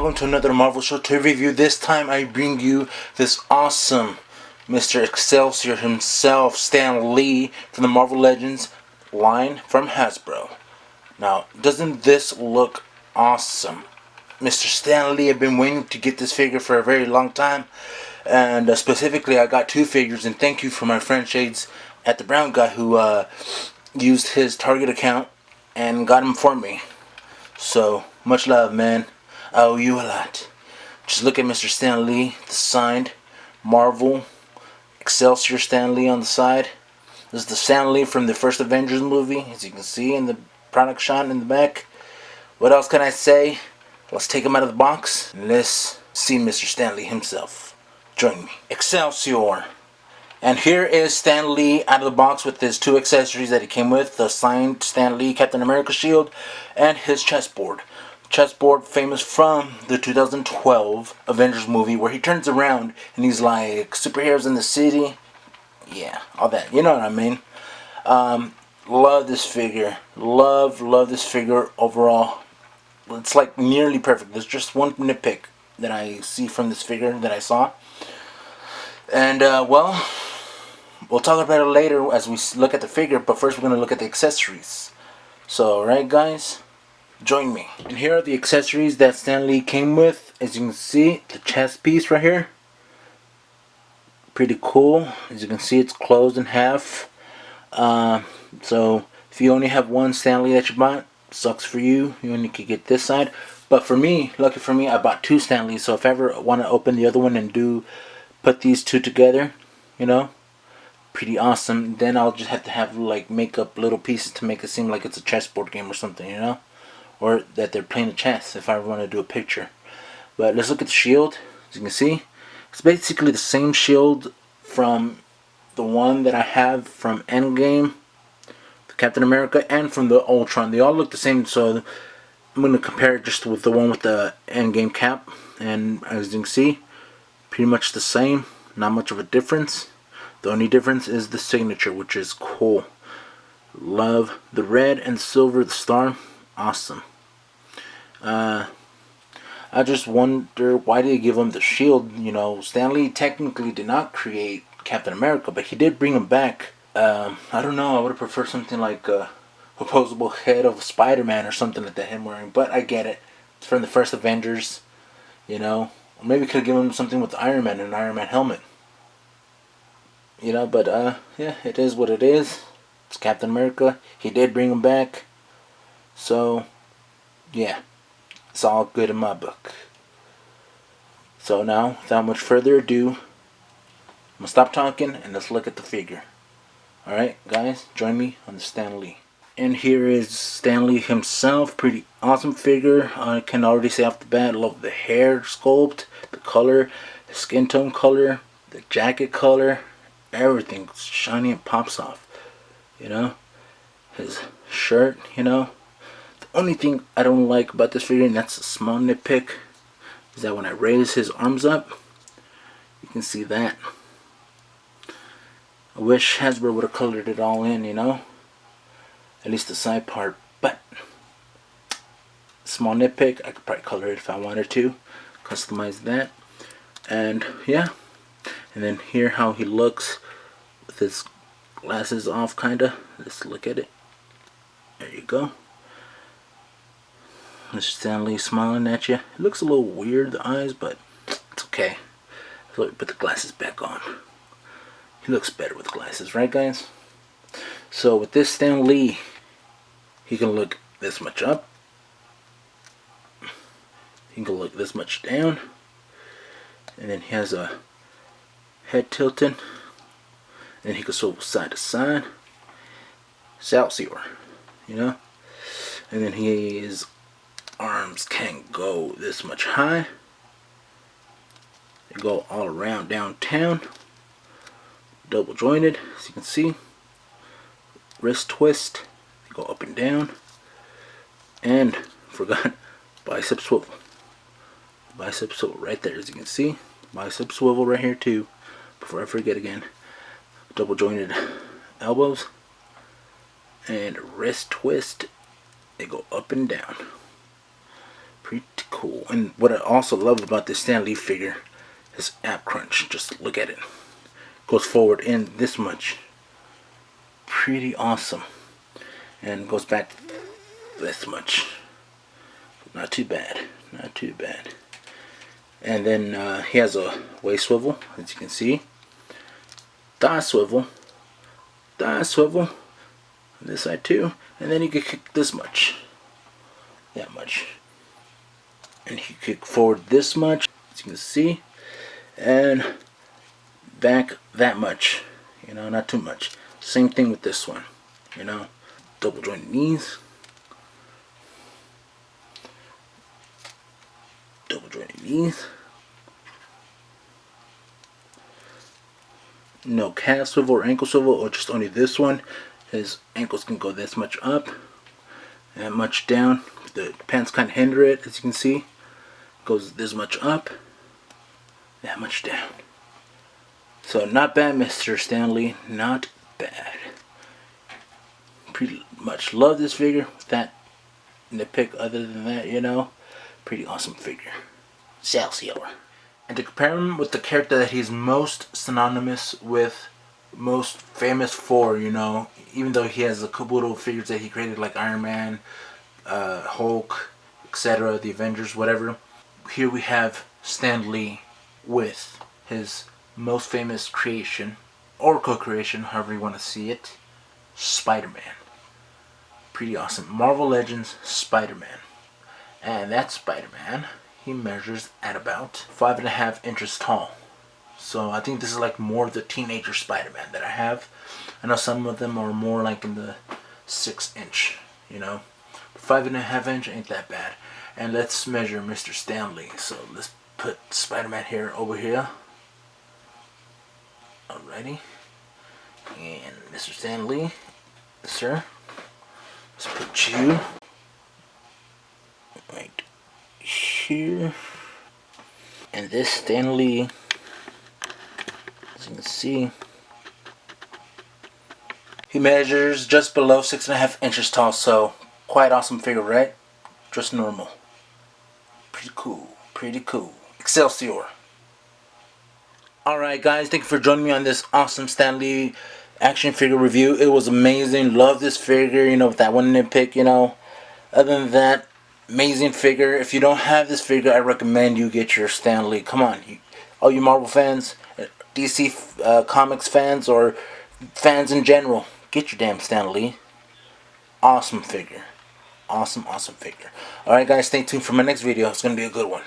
welcome to another Marvel show to review. This time I bring you this awesome Mr. Excelsior himself, Stan Lee, from the Marvel Legends line from Hasbro. Now, doesn't this look awesome? Mr. Stan Lee, I've been waiting to get this figure for a very long time, and specifically I got two figures, and thank you for my friend Shades at the Brown Guy who used his Target account and got him for me. So, much love, man. I owe you a lot. Just look at Mr. Stan Lee, the signed Marvel Excelsior Stan Lee on the side. This is the Stan Lee from the first Avengers movie, as you can see in the product shot in the back. What else can I say? Let's take him out of the box and let's see Mr. Stan Lee himself. Join me. Excelsior. And here is Stan Lee out of the box with his two accessories that he came with. The signed Stan Lee Captain America shield and his chessboard. Chessboard famous from the 2012 Avengers movie where he turns around and he's like, superheroes in the city. Yeah, all that. You know what I mean. Love this figure. Love this figure overall. It's like nearly perfect. There's just one nitpick that I see from this figure that I saw. And, well, we'll talk about it later as we look at the figure, but first we're going to look at the accessories. So, alright guys, join me. And here are the accessories that Stan Lee came with. As you can see, the chest piece right here. Pretty cool. As you can see, it's closed in half. So, if you only have one Stan Lee that you bought, sucks for you. You only could get this side. But for me, lucky for me, I bought two Stan Lees. So if I ever want to open the other one and put these two together, you know, pretty awesome. Then I'll just have to have like make up little pieces to make it seem like it's a chessboard game or something, you know, or that they're playing a chess if I want to do a picture. But let's look at the shield. As you can see, it's basically the same shield from the one that I have from Endgame, the Captain America, and from the Ultron. They all look the same, so I'm going to compare it just with the one with the Endgame cap. And as you can see, pretty much the same, not much of a difference. The only difference is the signature, which is cool. Love the red and silver, the star, awesome. I just wonder, why did they give him the shield? You know, Stan Lee technically did not create Captain America, but he did bring him back. I don't know, I would have preferred something like a opposable head of Spider-Man or something like that, him wearing, but I get it. It's from the first Avengers, you know. Or maybe could have given him something with Iron Man and an Iron Man helmet. You know, but yeah, it is what it is. It's Captain America. He did bring him back. So, yeah, it's all good in my book. So now, without much further ado, I'm going to stop talking and let's look at the figure. Alright, guys, join me on the Stan Lee. And here is Stan Lee himself. Pretty awesome figure. I can already say off the bat, love the hair sculpt, the color, the skin tone color, the jacket color. Everything shiny and pops off, you know. His shirt, you know. The only thing I don't like about this figure, and that's a small nitpick, is that when I raise his arms up, you can see that. I wish Hasbro would have colored it all in, you know, at least the side part. But small nitpick, I could probably color it if I wanted to, customize that. And yeah, and then here how he looks with his glasses off, kinda. Let's look at it. There you go. Mr. Stan Lee smiling at you. It looks a little weird, the eyes, but it's okay. So let me put the glasses back on. He looks better with glasses, right guys? So with this Stan Lee, he can look this much up. He can look this much down. And then he has a head tilting. And he can swivel side to side. Excelsior, you know. And then his arms can go this much high. They go all around downtown. Double jointed, as you can see. Wrist twist. They go up and down. And forgot bicep swivel. Bicep swivel right there, as you can see. Bicep swivel right here too. Before I forget again. Double jointed elbows. And wrist twist. They go up and down. Pretty cool. And what I also love about this Stan Lee figure is ab crunch. Just look at it. Goes forward in this much. Pretty awesome. And goes back this much. Not too bad. Not too bad. And then he has a waist swivel, as you can see. Thigh swivel. Thigh swivel. On this side too. And then you can kick this much. That much. And he can kick forward this much, as you can see. And back that much. You know, not too much. Same thing with this one. You know, double jointed knees. Double jointed knees. No calf swivel or ankle swivel, or just only this one. His ankles can go this much up and much down. The pants kind of hinder it, as you can see. Goes this much up, that much down. So not bad, Mr. Stan Lee. Not bad. Pretty much love this figure. With that nitpick, other than that, you know, pretty awesome figure. Excelsior. And to compare him with the character that he's most synonymous with, most famous for, you know, even though he has a caboodle of figures that he created like Iron Man, Hulk, etc., the Avengers, whatever. Here we have Stan Lee with his most famous creation, or co-creation, however you want to see it, Spider-Man. Pretty awesome. Marvel Legends Spider-Man. And that Spider-Man, he measures at about 5.5 inches tall. So I think this is like more the teenager Spider-Man that I have. I know some of them are more like in the 6-inch, you know. 5.5 inch ain't that bad. And let's measure Mr. Stan Lee. So let's put Spider-Man here over here. Alrighty. And Mr. Stan Lee, sir. Let's put you right here. And this Stan Lee, as you can see, he measures just below 6.5 inches tall. So quite awesome figure, right? Just normal. Pretty cool. Pretty cool. Excelsior. Alright guys, thank you for joining me on this awesome Stan Lee action figure review. It was amazing. Love this figure, you know, with that one nitpick, you know. Other than that, amazing figure. If you don't have this figure, I recommend you get your Stan Lee. Come on, all you Marvel fans, DC Comics fans, or fans in general, get your damn Stan Lee. Awesome figure. Awesome, awesome figure. Alright guys, stay tuned for my next video. It's going to be a good one.